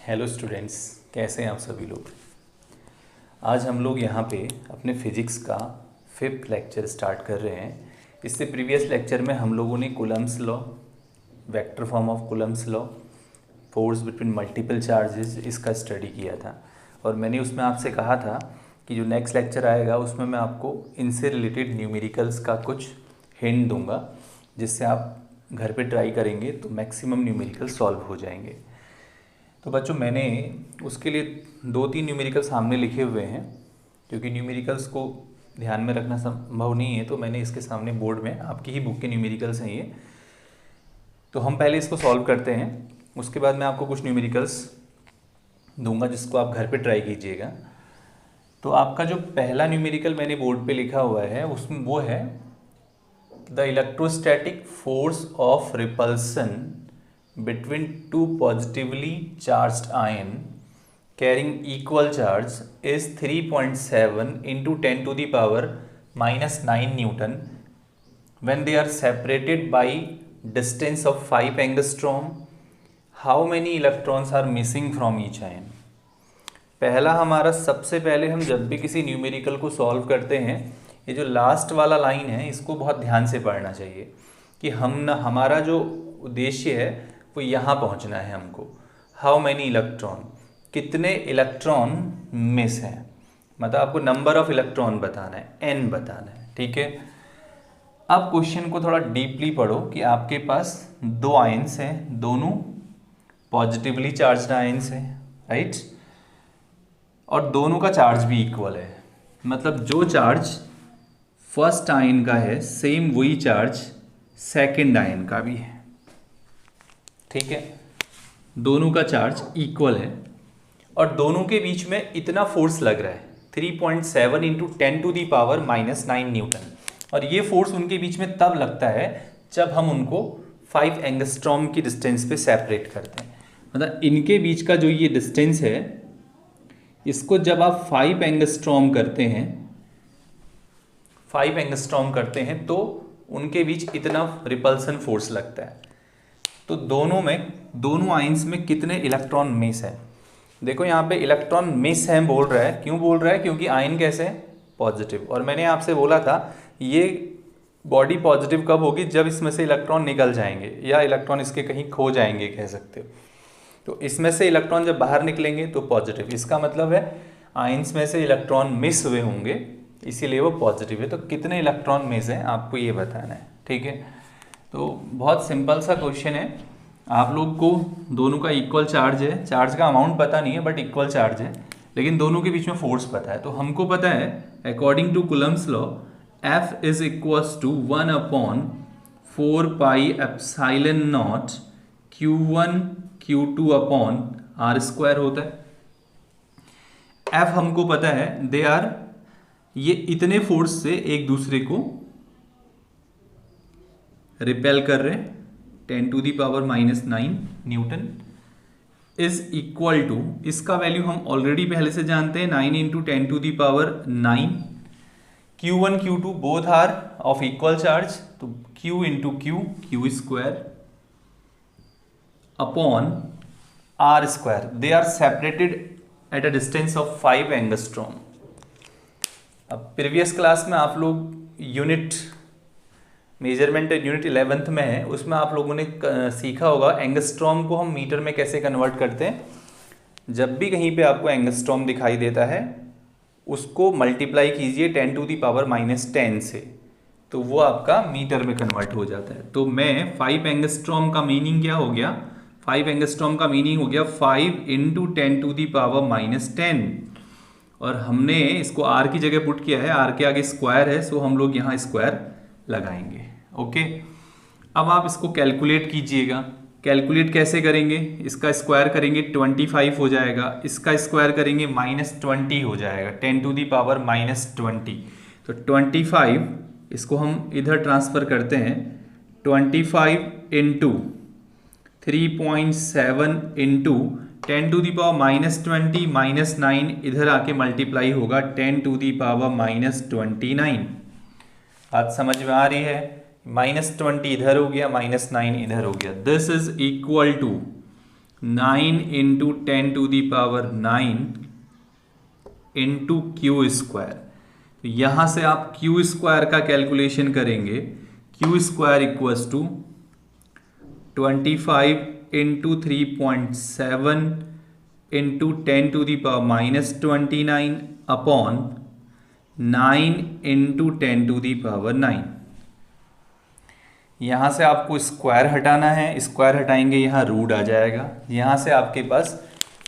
Hello students, कैसे हैं आप सभी लोग। आज हम लोग यहाँ पे अपने फिजिक्स का 5th लेक्चर स्टार्ट कर रहे हैं। इससे प्रीवियस लेक्चर में हम लोगों ने Coulomb's law, vector form of Coulomb's law, force between multiple charges इसका स्टडी किया था। और मैंने उसमें आपसे कहा था कि जो नेक्स्ट लेक्चर आएगा उसमें मैं आपको इनसे रिलेटेड न्यूमेरिकल्स का कुछ हिंट दूंगा, जिससे आप घर पे ट्राई करेंगे तो मैक्सिमम न्यूमेरिकल सॉल्व हो जाएंगे। तो बच्चों, मैंने उसके लिए 2-3 न्यूमेरिकल सामने लिखे हुए हैं। क्योंकि न्यूमेरिकल्स को ध्यान में रखना संभव नहीं है, तो मैंने इसके सामने बोर्ड में, आपकी ही बुक के न्यूमेरिकल्स हैं ये, तो हम पहले इसको सॉल्व करते हैं। उसके बाद मैं आपको कुछ न्यूमेरिकल्स दूंगा जिसको आप घर पे ट्राई कीजिएगा। तो आपका जो पहला न्यूमेरिकल मैंने बोर्ड पे लिखा हुआ है उसमें वो है the electrostatic force of repulsion between two positively charged ion carrying equal charge is 3.7 into 10 to the power minus 9 Newton when they are separated by distance of 5 angstrom. How many electrons are missing from each ion? पहला हमारा, सबसे पहले हम जब भी किसी numerical को solve करते हैं, ये जो लास्ट वाला लाइन है इसको बहुत ध्यान से पढ़ना चाहिए कि हमारा जो उद्देश्य है वो यहाँ पहुँचना है हमको। हाउ मैनी इलेक्ट्रॉन, कितने इलेक्ट्रॉन मिस हैं, मतलब आपको नंबर ऑफ इलेक्ट्रॉन बताना है, एन बताना है, ठीक है। अब क्वेश्चन को थोड़ा डीपली पढ़ो कि आपके पास दो आयंस हैं, दोनों पॉजिटिवली चार्ज्ड आयंस हैं, राइट, और दोनों का चार्ज भी इक्वल है। मतलब जो चार्ज फर्स्ट आयन का है सेम वही चार्ज सेकंड आयन का भी है, ठीक है। दोनों का चार्ज इक्वल है और दोनों के बीच में इतना फोर्स लग रहा है 3.7 into 10 to the power minus 9 newton. और ये फोर्स उनके बीच में तब लगता है जब हम उनको 5 एंगस्ट्रॉम की डिस्टेंस पे सेपरेट करते हैं। मतलब इनके बीच का जो ये डिस्टेंस है, इसको जब आप 5 एंगस्ट्रॉम करते हैं, 5 एंगस्ट्रॉम करते हैं तो उनके बीच इतना रिपल्सन फोर्स लगता है। तो दोनों आयंस में कितने इलेक्ट्रॉन मिस है। देखो यहाँ पे इलेक्ट्रॉन मिस है बोल रहा है, क्यों बोल रहा है, क्योंकि आयन कैसे है, पॉजिटिव। और मैंने आपसे बोला था ये बॉडी पॉजिटिव कब होगी, जब इसमें से इलेक्ट्रॉन निकल जाएंगे या इलेक्ट्रॉन इसके कहीं खो जाएंगे, कह सकते हो। तो इसमें से इलेक्ट्रॉन जब बाहर निकलेंगे तो पॉजिटिव, इसका मतलब है आयंस में से इलेक्ट्रॉन मिस हुए होंगे, इसीलिए वो पॉजिटिव है। तो कितने इलेक्ट्रॉन मिस हैं आपको ये बताना है, ठीक है। तो बहुत सिंपल सा क्वेश्चन है। आप लोग को दोनों का इक्वल चार्ज है, चार्ज का अमाउंट पता नहीं है बट इक्वल चार्ज है, लेकिन दोनों के बीच में फोर्स पता है। तो हमको पता है according to Coulomb's law F is equals to 1/4 pi epsilon naught Q1 Q2 upon R square होता है। F हमको पता है दे आर, ये इतने फोर्स से एक दूसरे को रिपेल कर रहे हैं, 10 to the power minus 9 newton is equal to, इसका वैल्यू हम ऑलरेडी पहले से जानते हैं, 9 into 10 to the power 9। Q1 Q2 both are of equal charge, तो Q into Q square upon R square. They are separated at a distance of 5 angstrom. अब previous class में आप लोग यूनिट मेजरमेंट यूनिट 11th में है, उसमें आप लोगों ने सीखा होगा एंगस्ट्रॉम को हम मीटर में कैसे कन्वर्ट करते हैं। जब भी कहीं पे आपको एंगस्ट्रॉम दिखाई देता है उसको मल्टीप्लाई कीजिए 10 टू दी पावर माइनस 10 से, तो वो आपका मीटर में कन्वर्ट हो जाता है। तो मैं 5 एंगस्ट्रॉम का मीनिंग क्या हो गया, 5 एंगस्ट्रॉम का मीनिंग हो गया 5 into 10 to the power minus 10। और हमने इसको R की जगह पुट किया है, R के आगे स्क्वायर है, सो हम लोग यहाँ स्क्वायर लगाएंगे, ओके। अब आप इसको कैलकुलेट कीजिएगा। कैलकुलेट कैसे करेंगे, इसका स्क्वायर करेंगे 25 हो जाएगा, इसका स्क्वायर करेंगे -20 हो जाएगा, 10 टू दी पावर -20। तो 25 इसको हम इधर ट्रांसफ़र करते हैं, 25 into 3.7 into 10 to the power -20 -9 इधर आके मल्टीप्लाई होगा 10 टू दी पावर -29। बात समझ में आ रही है, -20 इधर हो गया, -9 इधर हो गया। This is equal to 9 into 10⁹ into Q square. यहां से आप क्यू स्क्वायर का कैलकुलेशन करेंगे, Q square equals to 25 into 3.7 into 10⁻⁻29 upon 9 into 10⁹ यहाँ से आपको स्क्वायर हटाना है, स्क्वायर हटाएंगे यहाँ रूट आ जाएगा, यहाँ से आपके पास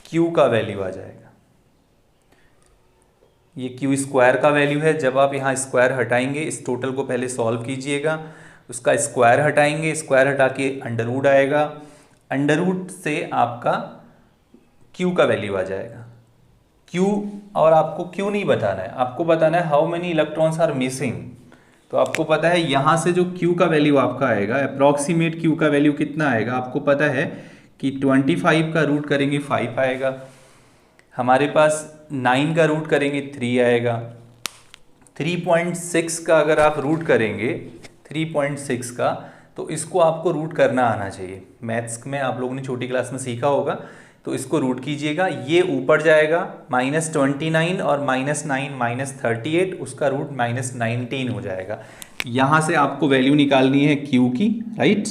q का वैल्यू आ जाएगा। ये q स्क्वायर का वैल्यू है। जब आप यहाँ स्क्वायर हटाएंगे, इस टोटल को पहले सॉल्व कीजिएगा, उसका स्क्वायर हटाएंगे, स्क्वायर हटा के अंडर रूट आएगा, अंडर रूट से आपका q का वैल्यू आ जाएगा। q, और आपको q नहीं बताना है, आपको बताना है how many electrons are missing. तो आपको पता है यहाँ से जो q का वैल्यू आपका आएगा, अप्रॉक्सीमेट q का वैल्यू कितना आएगा, आपको पता है कि 25 का रूट करेंगे 5 आएगा, हमारे पास 9 का रूट करेंगे 3 आएगा, 3.6 का अगर आप रूट करेंगे 3.6 का, तो इसको आपको रूट करना आना चाहिए। मैथ्स में आप लोगों ने छोटी क्लास में सीखा होगा, तो इसको रूट कीजिएगा, ये ऊपर जाएगा -29 और -9 -38, उसका रूट -19 हो जाएगा। यहाँ से आपको वैल्यू निकालनी है q की, राइट।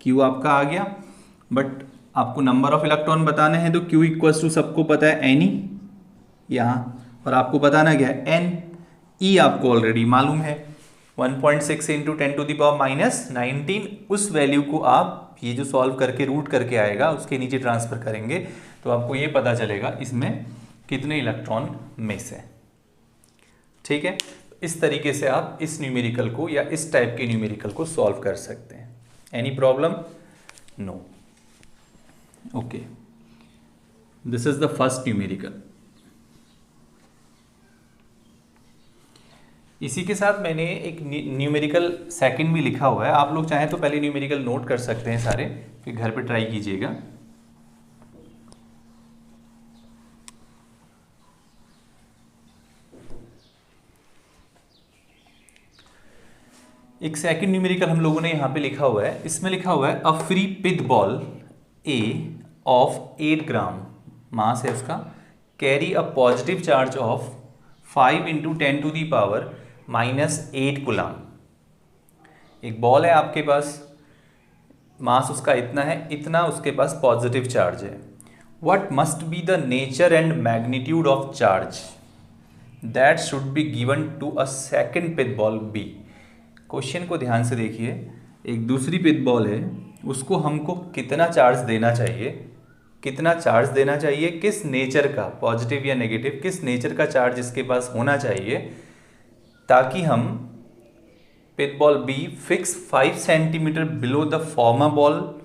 q आपका आ गया, बट आपको नंबर ऑफ इलेक्ट्रॉन बताने हैं, तो q इक्वल्स टू सबको पता है ne यहाँ, और आपको बताना क्या है n। e आपको ऑलरेडी मालूम है 1.6 इंटू 10⁻⁻19। उस वैल्यू को आप ये जो सॉल्व करके रूट करके आएगा उसके नीचे ट्रांसफर करेंगे, तो आपको ये पता चलेगा इसमें कितने इलेक्ट्रॉन मिस है। ठीक है, इस तरीके से आप इस न्यूमेरिकल को या इस टाइप के न्यूमेरिकल को सॉल्व कर सकते हैं। Any problem? No. Okay, this is the first numerical. इसी के साथ मैंने एक न्यूमेरिकल सेकंड भी लिखा हुआ है, आप लोग चाहें तो पहले न्यूमेरिकल नोट कर सकते हैं सारे, फिर घर पे ट्राई कीजिएगा। एक सेकंड न्यूमेरिकल हम लोगों ने यहाँ पे लिखा हुआ है, इसमें लिखा हुआ है a free pith ball A of 8 gram mass है उसका, carry a positive charge of 5 into 10⁻⁻8 coulomb. एक बॉल है आपके पास, मास उसका इतना है, इतना उसके पास पॉजिटिव चार्ज है। What must be the nature and magnitude of charge that should be given to a second pith ball B. Question को ध्यान से देखिए, एक दूसरी पिथ बॉल है, उसको हमको कितना चार्ज देना चाहिए, कितना चार्ज देना चाहिए, किस नेचर का, पॉजिटिव या नेगेटिव, किस नेचर का चार्ज इसके पास होना चाहिए, ताकि हम pith ball B fix 5 centimetre below the former ball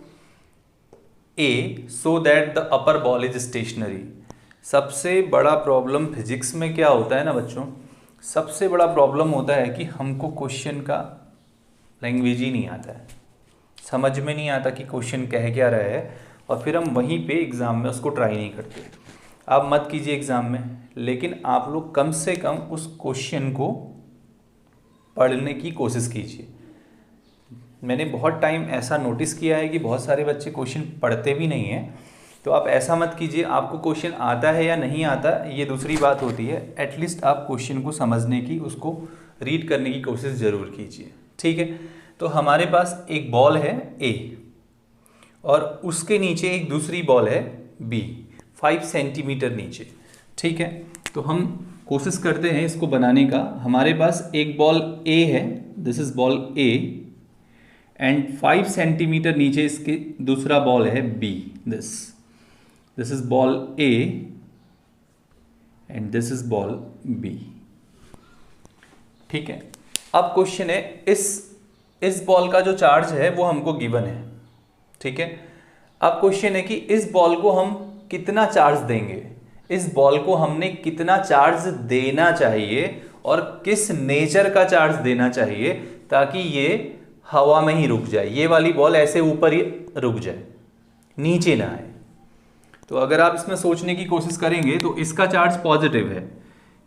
A so that the upper ball is stationary. सबसे बड़ा प्रॉब्लम फिजिक्स में क्या होता है ना बच्चों, सबसे बड़ा प्रॉब्लम होता है कि हमको क्वेश्चन का लैंग्वेज ही नहीं आता है, समझ में नहीं आता कि क्वेश्चन कह क्या रहा है, और फिर हम वहीं पे एग्ज़ाम में उसको ट्राई नहीं करते। आप मत कीजिए एग्ज़ाम में, लेकिन आप लोग कम से कम उस क्वेश्चन को पढ़ने की कोशिश कीजिए। मैंने बहुत टाइम ऐसा नोटिस किया है कि बहुत सारे बच्चे क्वेश्चन पढ़ते भी नहीं हैं, तो आप ऐसा मत कीजिए। आपको क्वेश्चन आता है या नहीं आता ये दूसरी बात होती है, एटलीस्ट आप क्वेश्चन को समझने की, उसको रीड करने की कोशिश ज़रूर कीजिए। ठीक है, तो हमारे पास एक बॉल है ए और उसके नीचे एक दूसरी बॉल है बी 5 सेंटीमीटर नीचे। ठीक है, तो हम कोशिश करते हैं इसको बनाने का। हमारे पास एक बॉल ए है, this is ball A, and 5 centimetre नीचे इसके दूसरा बॉल है B, this is ball A and this is ball B. ठीक है, अब क्वेश्चन है इस बॉल का जो चार्ज है वो हमको गिवन है। ठीक है, अब क्वेश्चन है कि इस बॉल को हम कितना चार्ज देंगे, इस बॉल को हमने कितना चार्ज देना चाहिए और किस नेचर का चार्ज देना चाहिए ताकि ये हवा में ही रुक जाए, ये वाली बॉल ऐसे ऊपर ही रुक जाए, नीचे ना आए। तो अगर आप इसमें सोचने की कोशिश करेंगे तो इसका चार्ज पॉजिटिव है,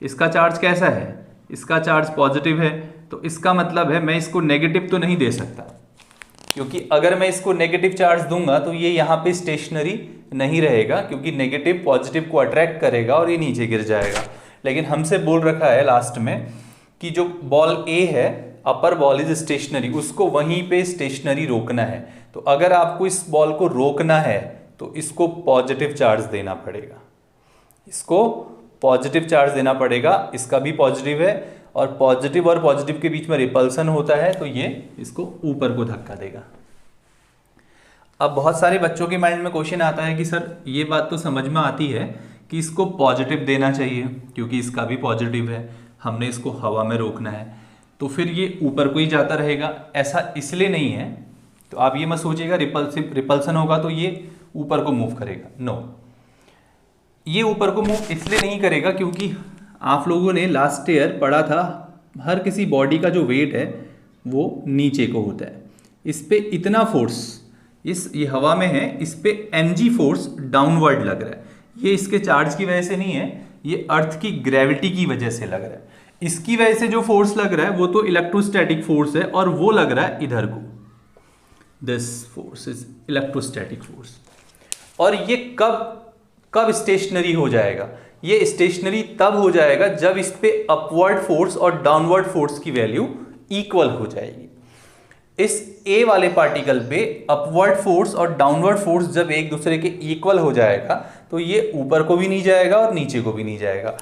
इसका चार्ज कैसा है, इसका चार्ज पॉजिटिव है, तो इसका मतलब है मैं इसको नेगेटिव तो नहीं दे सकता, क्योंकि अगर मैं इसको नेगेटिव चार्ज दूंगा तो ये यहाँ पे स्टेशनरी नहीं रहेगा, क्योंकि नेगेटिव पॉजिटिव को अट्रैक्ट करेगा और ये नीचे गिर जाएगा। लेकिन हमसे बोल रखा है लास्ट में कि जो बॉल ए है, अपर बॉल इज स्टेशनरी, उसको वहीं पे स्टेशनरी रोकना है। तो अगर आपको इस बॉल को रोकना है तो इसको पॉजिटिव चार्ज देना पड़ेगा, इसको पॉजिटिव चार्ज देना पड़ेगा। इसका भी पॉजिटिव है और पॉजिटिव के बीच में रिपल्सन होता है, तो ये इसको ऊपर को धक्का देगा। अब बहुत सारे बच्चों के माइंड में क्वेश्चन आता है कि सर ये बात तो समझ में आती है कि इसको पॉजिटिव देना चाहिए क्योंकि इसका भी पॉजिटिव है, हमने इसको हवा में रोकना है, तो फिर ये ऊपर को ही जाता रहेगा। ऐसा इसलिए नहीं है, तो आप ये मत सोचिएगा रिपल्सन होगा तो ये ऊपर को मूव करेगा। नो, ये ऊपर को मूव इसलिए नहीं करेगा क्योंकि आप लोगों ने लास्ट ईयर पढ़ा था हर किसी बॉडी का जो वेट है वो नीचे को होता है। इस पे इतना फोर्स ये हवा में है, इस पे mg फोर्स डाउनवर्ड लग रहा है। ये इसके चार्ज की वजह से नहीं है, ये अर्थ की ग्रेविटी की वजह से लग रहा है। इसकी वजह से जो फोर्स लग रहा है वो तो इलेक्ट्रोस्टैटिक फोर्स है और वो लग रहा है इधर को, this force is electrostatic force. और ये कब स्टेशनरी हो जाएगा? ये स्टेशनरी तब हो जाएगा जब इस पे अपवर्ड फोर्स और डाउनवर्ड फोर्स की वैल्यू इक्वल हो जाएगी। इस ए वाले पार्टिकल पे अपवर्ड फोर्स और डाउनवर्ड फोर्स जब एक दूसरे के इक्वल हो जाएगा तो ये ऊपर को भी नहीं जाएगा और नीचे को भी नहीं जाएगा।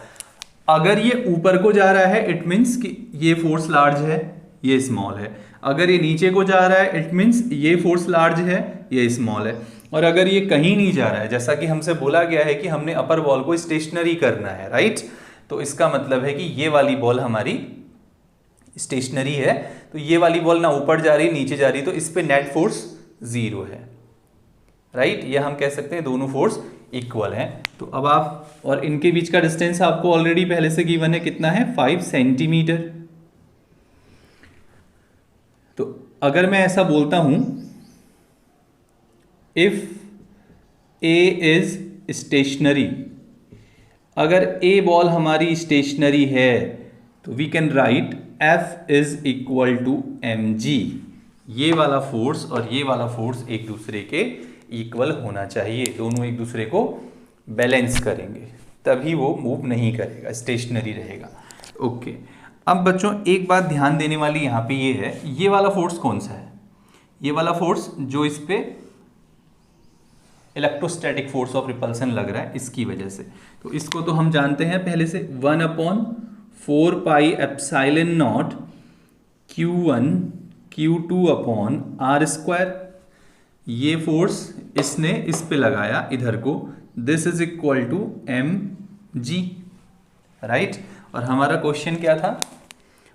अगर ये ऊपर को जा रहा है इट मीन्स कि ये फोर्स लार्ज है, ये स्मॉल है। अगर ये नीचे को जा रहा है इट मीन्स ये फोर्स लार्ज है, ये स्मॉल है। और अगर ये कहीं नहीं जा रहा है, जैसा कि हमसे बोला गया है कि हमने अपर बॉल को स्टेशनरी करना है, राइट, तो इसका मतलब है कि ये वाली बॉल हमारी स्टेशनरी है, तो ये वाली बॉल ना ऊपर जा रही नीचे जा रही, तो इस पे नेट फोर्स 0 है, राइट। ये हम कह सकते हैं दोनों फोर्स इक्वल हैं। तो अब आप, और इनके बीच का डिस्टेंस आपको ऑलरेडी पहले से गिवन है, कितना है 5 सेंटीमीटर। तो अगर मैं ऐसा बोलता हूं इफ ए इज स्टेशनरी, अगर ए बॉल हमारी स्टेशनरी है तो we can write F is equal to mg। ये वाला फोर्स और ये वाला फोर्स एक दूसरे के इक्वल होना चाहिए, दोनों एक दूसरे को बैलेंस करेंगे तभी वो मूव नहीं करेगा, स्टेशनरी रहेगा। ओके, अब बच्चों एक बात ध्यान देने वाली यहाँ पे ये है, ये वाला फोर्स कौन सा है? ये वाला फोर्स जो इस पे इलेक्ट्रोस्टैटिक फोर्स ऑफ रिपल्सन लग रहा है इसकी वजह से। तो इसको तो हम जानते हैं पहले से, 1/4 pi epsilon naught Q1 Q2 upon R square. ये फोर्स इसने इस पे लगाया इधर को, this is equal to mg, right. और हमारा क्वेश्चन क्या था?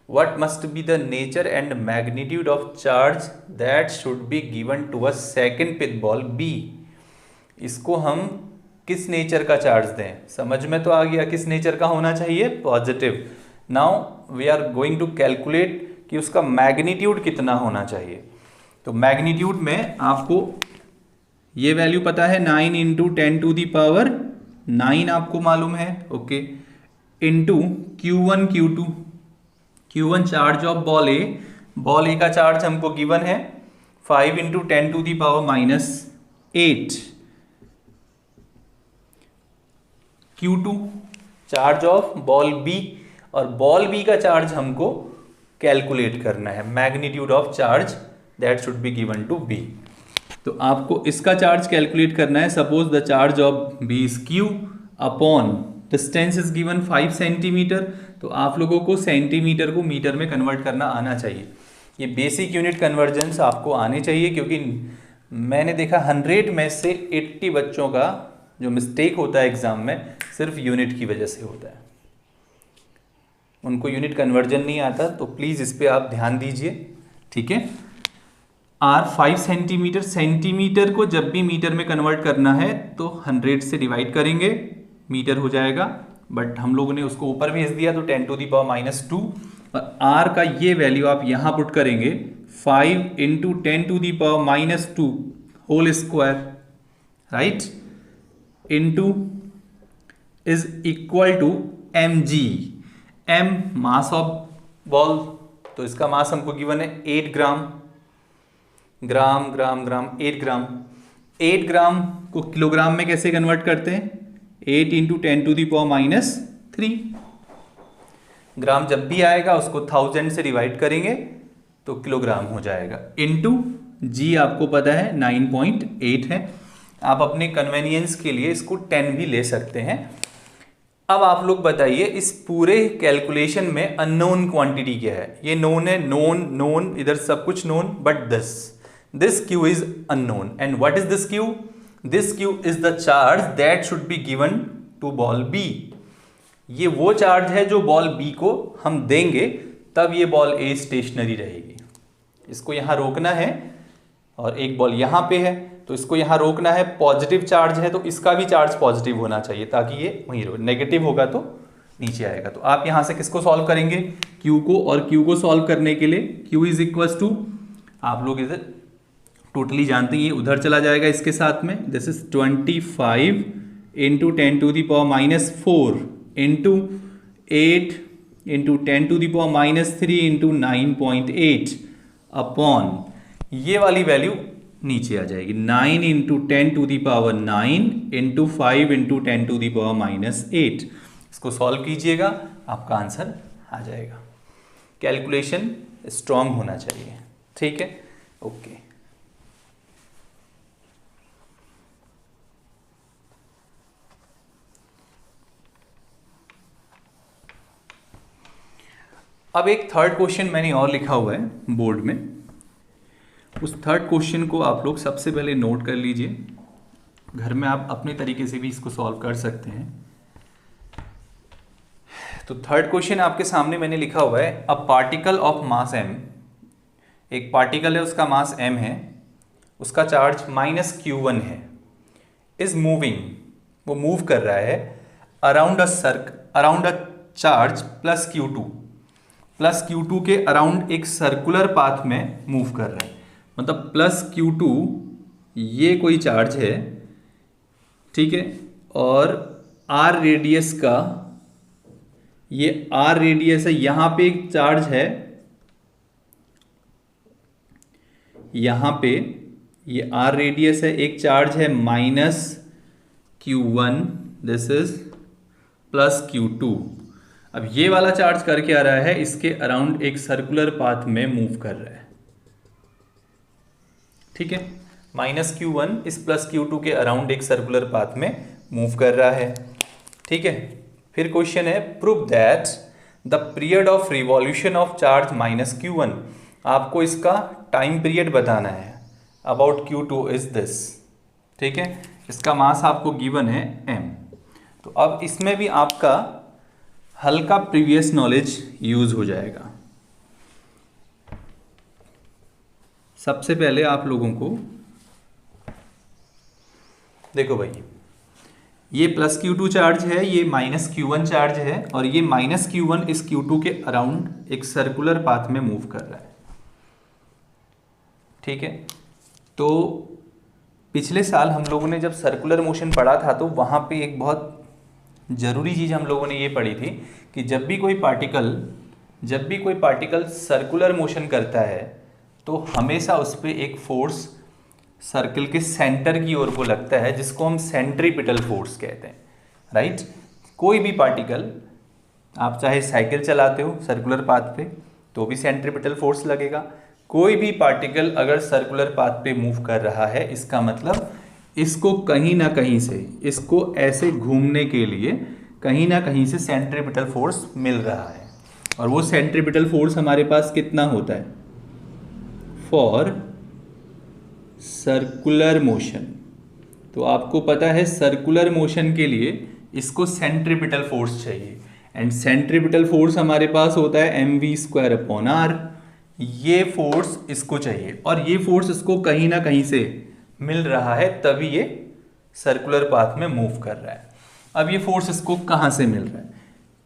What must be the nature and magnitude of charge that should be given to a second pith ball B। इसको हम किस नेचर का चार्ज दें? समझ में तो आ गया किस नेचर का होना चाहिए, positive. Now we are going to calculate कि उसका मैग्नीट्यूड कितना होना चाहिए। तो मैग्नीट्यूड में आपको ये वैल्यू पता है, 9 इंटू 10 टू दी पावर 9 आपको मालूम है, okay, into Q1 Q2। Q1 charge of ball A का चार्ज हमको गिवन है 5 into 10 to the power -8। Q2 charge of ball B, और बॉल B का चार्ज हमको कैलकुलेट करना है, magnitude of charge that should be given to B। तो आपको इसका चार्ज कैलकुलेट करना है। Suppose the charge of B is Q upon distance is given 5 centimetre. तो आप लोगों को सेंटीमीटर को मीटर में कन्वर्ट करना आना चाहिए। ये बेसिक यूनिट कन्वर्जेंस आपको आने चाहिए, क्योंकि मैंने देखा 100 में से 80 बच्चों का जो मिस्टेक होता है एग्जाम में सिर्फ यूनिट की वजह से होता है, उनको यूनिट कन्वर्जन नहीं आता। तो प्लीज़ इस पे आप ध्यान दीजिए, ठीक है। R 5 सेंटीमीटर, सेंटीमीटर को जब भी मीटर में कन्वर्ट करना है तो 100 से डिवाइड करेंगे, मीटर हो जाएगा। बट हम लोगों ने उसको ऊपर भेज दिया तो 10 टू दी पावर -2, और R का ये वैल्यू आप यहाँ पुट करेंगे 5 into 10 to the power -2 whole square, right, into is equal to mg। m mass of ball, तो इसका मास हमको गिवन है 8 ग्राम, 8 ग्राम। 8 ग्राम को किलोग्राम में कैसे कन्वर्ट करते हैं? 8 इंटू 10⁻³ ग्राम जब भी आएगा उसको 1000 से डिवाइड करेंगे तो किलोग्राम हो जाएगा, इंटू जी आपको पता है 9.8 है। आप अपने कन्वेनियंस के लिए इसको 10 भी ले सकते हैं। अब आप लोग बताइए इस पूरे कैलकुलेशन में अननोन क्वांटिटी क्या है? ये नोन है, नोन इधर सब कुछ known, but this Q is unknown. And what is this Q? This Q is the charge that should be given to ball B. ये वो चार्ज है जो बॉल बी को हम देंगे तब ये बॉल ए स्टेशनरी रहेगी। इसको यहां रोकना है और एक बॉल यहां पे है तो इसको यहां रोकना है। पॉजिटिव चार्ज है तो इसका भी चार्ज पॉजिटिव होना चाहिए ताकि ये वहीं रहे। नेगेटिव होगा तो नीचे आएगा। तो आप यहां से किसको सॉल्व करेंगे? क्यू को। और क्यू को सॉल्व करने के लिए क्यू इज इक्वल टू, आप लोग इधर टोटली जानते हैं, ये उधर चला जाएगा इसके साथ में। This is 25 into 10⁻⁻4 into 8 into 10⁻³ into 9.8 upon ये वाली वैल्यू नीचे आ जाएगी 9 इंटू 10⁹ इंटू 5 इंटू 10⁻⁻8। इसको सॉल्व कीजिएगा, आपका आंसर आ जाएगा। कैलकुलेशन स्ट्रांग होना चाहिए, ठीक है? ओके। अब एक थर्ड क्वेश्चन मैंने और लिखा हुआ है बोर्ड में। उस थर्ड क्वेश्चन को आप लोग सबसे पहले नोट कर लीजिए। घर में आप अपने तरीके से भी इसको सॉल्व कर सकते हैं। तो थर्ड क्वेश्चन आपके सामने मैंने लिखा हुआ है, a particle of mass m, एक पार्टिकल है उसका मास m है, उसका चार्ज -q1 है, इज मूविंग, वो मूव कर रहा है अराउंड अ चार्ज +q2 के अराउंड एक सर्कुलर पाथ में मूव कर रहा है। मतलब +q2 ये कोई चार्ज है, ठीक है, और r रेडियस का, ये r रेडियस है, यहां पे एक चार्ज है, यहां पे ये r रेडियस है, एक चार्ज है -q1, दिस इज +q2। अब ये वाला चार्ज करके आ रहा है इसके अराउंड एक सर्कुलर पाथ में मूव कर रहा है, ठीक है। -q1 इस +q2 के अराउंड एक सर्कुलर पाथ में मूव कर रहा है, ठीक है। फिर क्वेश्चन है, prove that the period of revolution of charge -q1, आपको इसका टाइम पीरियड बताना है अबाउट q2 इज दिस, ठीक है। इसका मास आपको गिवन है m। तो अब इसमें भी आपका हल्का प्रीवियस नॉलेज यूज हो जाएगा। सबसे पहले आप लोगों को देखो भाई, ये +q2 चार्ज है, ये -q1 चार्ज है, और ये -q1 इस q2 के अराउंड एक सर्कुलर पाथ में मूव कर रहा है, ठीक है। तो पिछले साल हम लोगों ने जब सर्कुलर मोशन पढ़ा था तो वहाँ पे एक बहुत ज़रूरी चीज़ हम लोगों ने ये पढ़ी थी कि जब भी कोई पार्टिकल सर्कुलर मोशन करता है तो हमेशा उस पर एक फोर्स सर्कल के सेंटर की ओर को लगता है, जिसको हम सेंट्रीपिटल फोर्स कहते हैं, राइट। कोई भी पार्टिकल, आप चाहे साइकिल चलाते हो सर्कुलर पाथ पे तो भी सेंट्रीपिटल फोर्स लगेगा। कोई भी पार्टिकल अगर सर्कुलर पाथ पे मूव कर रहा है, इसका मतलब इसको कहीं ना कहीं से, इसको ऐसे घूमने के लिए कहीं ना कहीं से सेंट्रीपिटल फोर्स मिल रहा है। और वो सेंट्रीपिटल फोर्स हमारे पास कितना होता है फॉर सर्कुलर मोशन? तो आपको पता है सर्कुलर मोशन के लिए इसको सेंट्रीपिटल फोर्स चाहिए, एंड सेंट्रीपिटल फोर्स हमारे पास होता है mv²/r। ये फोर्स इसको चाहिए और ये फोर्स इसको कहीं ना कहीं से मिल रहा है, तभी ये सर्कुलर पाथ में मूव कर रहा है। अब ये फोर्स इसको कहाँ से मिल रहा है?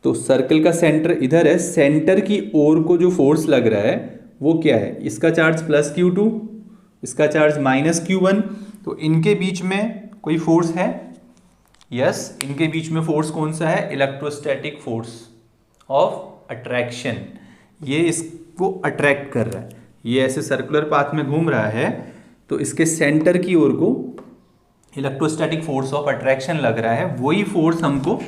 तो सर्कल का सेंटर इधर है, सेंटर की ओर को जो फोर्स लग रहा है वो क्या है? इसका चार्ज +q2, इसका चार्ज -q1। तो इनके बीच में कोई फोर्स है? यस, इनके बीच में फोर्स कौन सा है? Electrostatic force of attraction. ये इसको अट्रैक्ट कर रहा है, ये ऐसे सर्कुलर पाथ में घूम रहा है तो इसके सेंटर की ओर को इलेक्ट्रोस्टैटिक फोर्स ऑफ अट्रैक्शन लग रहा है, वही फोर्स हमको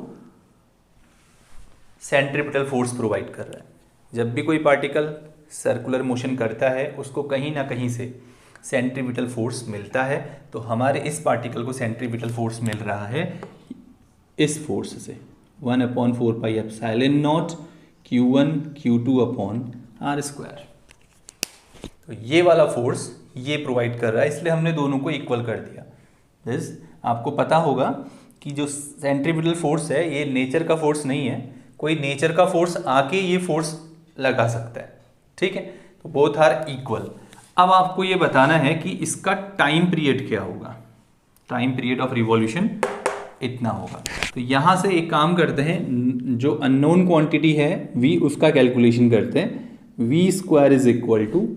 सेंट्रीपिटल फोर्स प्रोवाइड कर रहा है। जब भी कोई पार्टिकल सर्कुलर मोशन करता है उसको कहीं ना कहीं से सेंट्रीपिटल फोर्स मिलता है, तो हमारे इस पार्टिकल को सेंट्रीपिटल फोर्स मिल रहा है इस फोर्स से 1/4 pi epsilon naught Q1 Q2 upon R square. तो ये वाला फोर्स ये प्रोवाइड कर रहा है, इसलिए हमने दोनों को इक्वल कर दिया। दिस आपको पता होगा कि जो सेंट्रीपिटल फोर्स है ये नेचर का फोर्स नहीं है, कोई नेचर का फोर्स आके ये फोर्स लगा सकता है, ठीक है। तो बोथ आर इक्वल। अब आपको ये बताना है कि इसका टाइम पीरियड क्या होगा। टाइम पीरियड ऑफ रिवॉल्यूशन इतना होगा। तो यहाँ से एक काम करते हैं, जो अननोन क्वांटिटी है v, उसका कैलकुलेशन करते हैं। v square is equal to,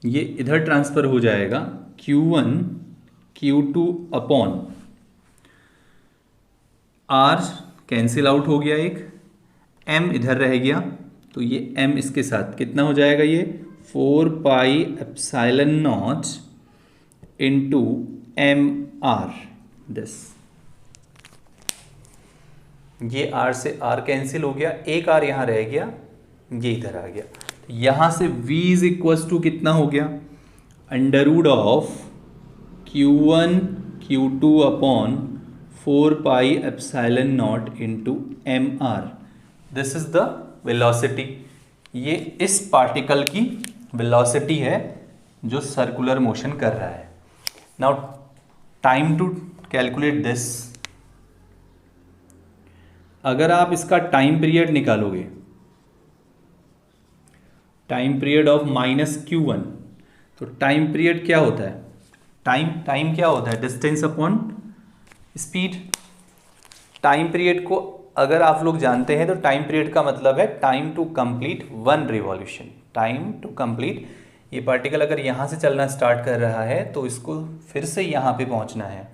ये इधर ट्रांसफर हो जाएगा Q1 Q2 upon r, cancel out हो गया, एक m इधर रह गया, तो ये m इसके साथ कितना हो जाएगा, ये 4 pi epsilon naught into M R. This ये r से r कैंसिल हो गया, एक r यहाँ रह गया, ये इधर आ गया। तो यहाँ से v इज इक्वल टू कितना हो गया, under root of Q1 Q2 upon 4 pi epsilon naught into M R. This is the velocity. ये इस पार्टिकल की वेलोसिटी है जो सर्कुलर मोशन कर रहा है। Now time to calculate this, अगर आप इसका टाइम पीरियड निकालोगे, टाइम पीरियड ऑफ -Q1, तो टाइम पीरियड क्या होता है, टाइम क्या होता है, distance upon speed. Time period को अगर आप लोग जानते हैं तो टाइम पीरियड का मतलब है time to complete one revolution. Time to complete, ये पार्टिकल अगर यहाँ से चलना स्टार्ट कर रहा है तो इसको फिर से यहाँ पे पहुँचना है,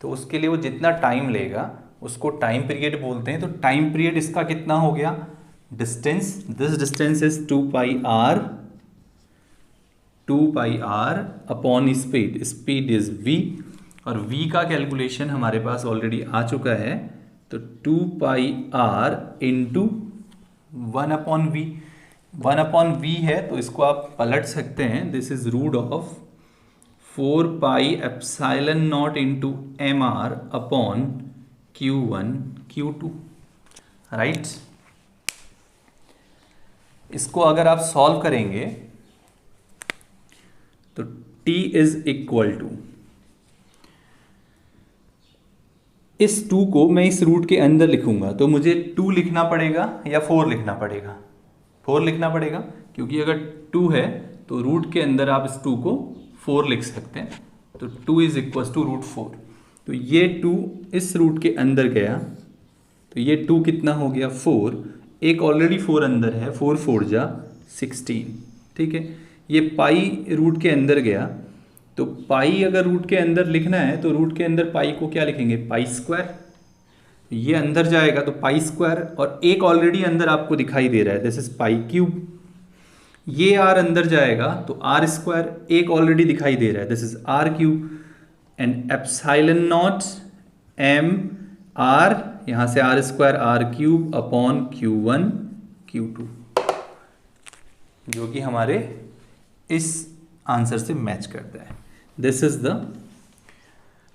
तो उसके लिए वो जितना टाइम लेगा उसको टाइम पीरियड बोलते हैं। तो टाइम पीरियड इसका कितना हो गया, distance, this distance is 2 pi R upon speed, speed is v, और v का कैलकुलेशन हमारे पास ऑलरेडी आ चुका है। तो 2 pi are into 1/v, 1/v है तो इसको आप पलट सकते हैं, this is root of 4 pi epsilon naught into M R upon Q1 Q2, right. इसको अगर आप सॉल्व करेंगे तो t इज इक्वल टू, इस 2 को मैं इस रूट के अंदर लिखूंगा तो मुझे 2 लिखना पड़ेगा या 4 लिखना पड़ेगा, 4 लिखना पड़ेगा, क्योंकि अगर 2 है तो रूट के अंदर आप इस 2 को 4 लिख सकते हैं। तो 2 इज इक्वल टू रूट 4, तो ये 2 इस रूट के अंदर गया, तो ये 2 कितना हो गया 4, एक ऑलरेडी 4 अंदर है, 4 4 जा 16, ठीक है। ये पाई रूट के अंदर गया, तो पाई अगर रूट के अंदर लिखना है तो रूट के अंदर पाई को क्या लिखेंगे, पाई स्क्वायर। ये अंदर जाएगा तो पाई स्क्वायर, और एक ऑलरेडी अंदर आपको दिखाई दे रहा है, दिस इज पाई क्यूब। ये आर अंदर जाएगा तो आर स्क्वायर, एक ऑलरेडी दिखाई दे रहा है, this is R cube, and epsilon naught M R, यहाँ से R square R cube upon Q1 Q2, जो कि हमारे इस आंसर से मैच करता है। दिस इज द,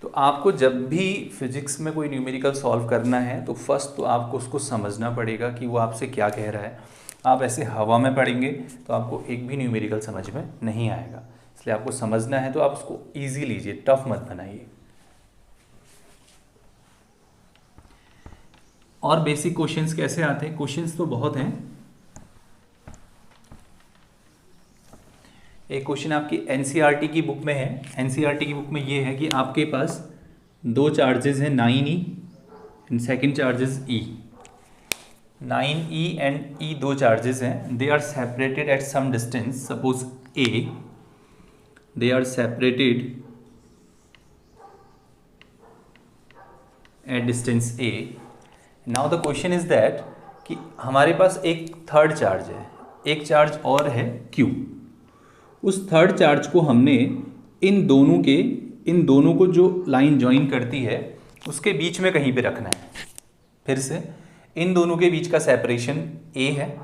तो आपको जब भी फिजिक्स में कोई न्यूमेरिकल सॉल्व करना है तो फर्स्ट तो आपको उसको समझना पड़ेगा कि वो आपसे क्या कह रहा है। आप ऐसे हवा में पढ़ेंगे तो आपको एक भी न्यूमेरिकल समझ में नहीं आएगा, इसलिए आपको समझना है तो आप उसको ईजी लीजिए, टफ मत बनाइए। और बेसिक क्वेश्चंस कैसे आते हैं, क्वेश्चंस तो बहुत हैं। एक क्वेश्चन आपकी एनसीईआरटी की बुक में है। एनसीईआरटी की बुक में ये है कि आपके पास 2 चार्जेस हैं, 9e and second charges e। 9e and e 2 charges हैं, they are separated at some distance, suppose a, they are separated at distance a. Now the question is that कि हमारे पास एक थर्ड चार्ज है, एक charge और है q। उस third charge को हमने इन दोनों के इन दोनों को जो लाइन ज्वाइन करती है उसके बीच में कहीं पे रखना है। फिर से इन दोनों के बीच का सेपरेशन ए है,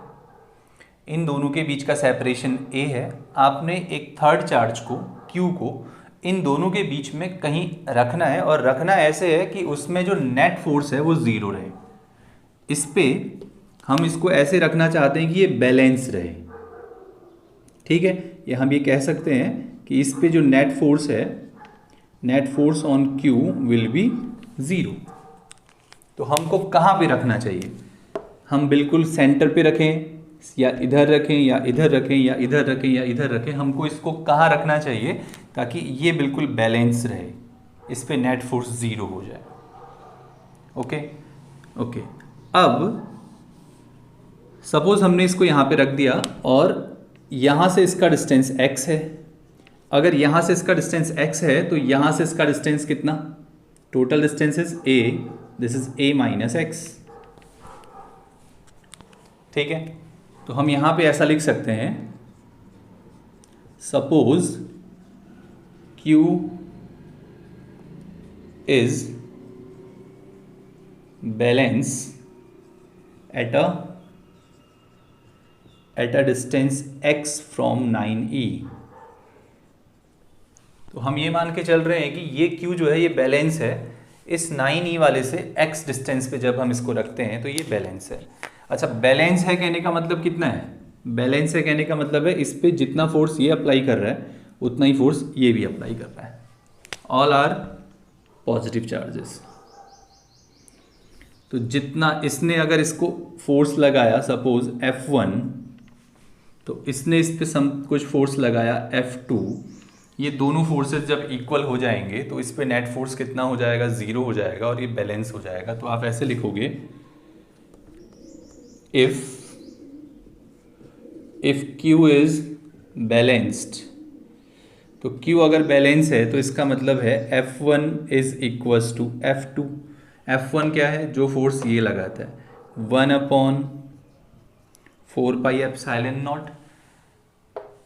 इन दोनों के बीच का सेपरेशन ए है। आपने एक थर्ड चार्ज को क्यू को इन दोनों के बीच में कहीं रखना है, और रखना ऐसे है कि उसमें जो नेट फोर्स है वो ज़ीरो रहे। इस पे हम इसको ऐसे रखना चाहते हैं कि ये बैलेंस रहे, ठीक है। ये हम ये कह सकते हैं कि इस पे जो नेट फोर्स है, net force on Q will be zero. तो हमको कहाँ पे रखना चाहिए? हम बिल्कुल सेंटर पे रखें या इधर रखें या इधर रखें या इधर रखें या इधर रखें, हमको इसको कहाँ रखना चाहिए ताकि ये बिल्कुल बैलेंस रहे, इस पे नेट फोर्स ज़ीरो हो जाए। Okay okay. अब सपोज हमने इसको यहाँ पे रख दिया और यहाँ से इसका डिस्टेंस x है। अगर यहाँ से इसका डिस्टेंस x है तो यहाँ से इसका डिस्टेंस कितना? Total distance is a, this is a minus x, ठीक है। तो हम यहाँ पे ऐसा लिख सकते हैं, suppose q is balance at a distance x from 9e। तो हम ये मान के चल रहे हैं कि ये q जो है ये बैलेंस है इस 9e वाले से x डिस्टेंस पे। जब हम इसको रखते हैं तो ये बैलेंस है। अच्छा, बैलेंस है कहने का मतलब कितना है? बैलेंस है कहने का मतलब है इस पे जितना फोर्स ये अप्लाई कर रहा है उतना ही फोर्स ये भी अप्लाई कर रहा है। All are positive charges. तो जितना इसने अगर इसको फोर्स लगाया सपोज F1, तो इसने इस पे सम कुछ फोर्स लगाया F2, ये दोनों फोर्सेस जब इक्वल हो जाएंगे तो इस पे नेट फोर्स कितना हो जाएगा? ज़ीरो हो जाएगा और ये बैलेंस हो जाएगा। तो आप ऐसे लिखोगे, इफ Q इज बैलेंस्ड, तो Q अगर बैलेंस है तो इसका मतलब है F1 is equals to F2। F1 क्या है? जो फोर्स ये लगाता है, 1/4πε0।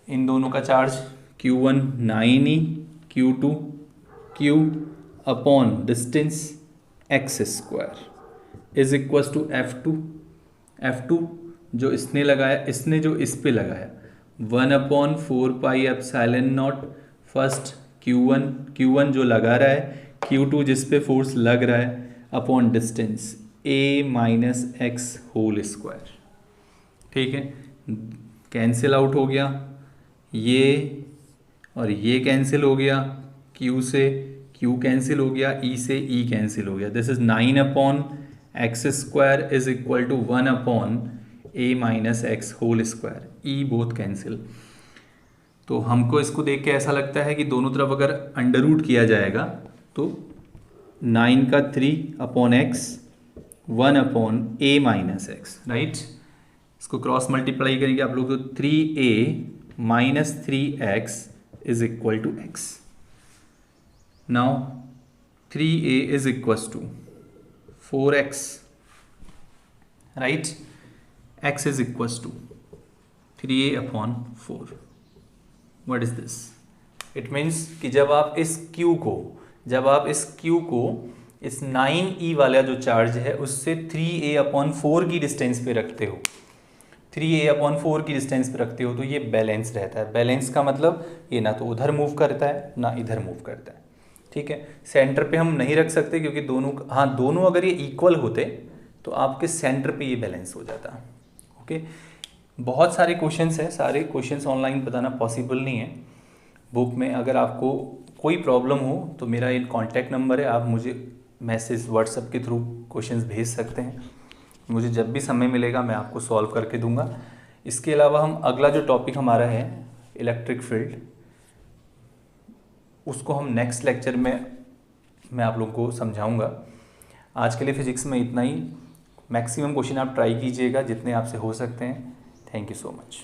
इन दोनों का charge Q1 9e, Q2 Q upon distance x square is equals to F2। F2 जो इसने लगाया, इसने जो इस पे लगाया, 1/4πε0 फर्स्ट Q1 जो लगा रहा है, Q2 जिस पे फोर्स लग रहा है, upon distance a minus X whole square, ठीक है। कैंसिल आउट हो गया, ये और ये कैंसिल हो गया, Q से Q कैंसिल हो गया, E से E कैंसिल हो गया। This is 9/x square is equal to 1/a minus X whole square, E both cancel. तो हमको इसको देख के ऐसा लगता है कि दोनों तरफ अगर अंडर रूट किया जाएगा तो 9 का 3/x 1/a minus X, right. इसको क्रॉस मल्टीप्लाई करेंगे आप लोग तो 3a minus 3x is equal to x। Now 3a is equals to 4x, right. x is equals to 3a/4। What is this? It means कि जब आप इस Q को इस 9e वाला जो चार्ज है उससे 3a/4 की डिस्टेंस पे रखते हो, 3a/4 की डिस्टेंस पे रखते हो तो ये बैलेंस रहता है। बैलेंस का मतलब ये ना तो उधर मूव करता है ना इधर मूव करता है, ठीक है। सेंटर पे हम नहीं रख सकते क्योंकि दोनों अगर ये इक्वल होते तो आपके सेंटर पे ये बैलेंस हो जाता। ओके, बहुत सारे क्वेश्चंस हैं, सारे क्वेश्चंस ऑनलाइन बताना पॉसिबल नहीं है बुक में। अगर आपको कोई प्रॉब्लम हो तो मेरा ये कॉन्टैक्ट नंबर है, आप मुझे मैसेज व्हाट्सएप के थ्रू क्वेश्चंस भेज सकते हैं। मुझे जब भी समय मिलेगा मैं आपको सॉल्व करके दूंगा। इसके अलावा हम अगला जो टॉपिक हमारा है इलेक्ट्रिक फील्ड, उसको हम नेक्स्ट लेक्चर में मैं आप लोगों को समझाऊंगा। आज के लिए फिजिक्स में इतना ही। मैक्सिमम क्वेश्चन आप ट्राई कीजिएगा जितने आपसे हो सकते हैं। Thank you so much.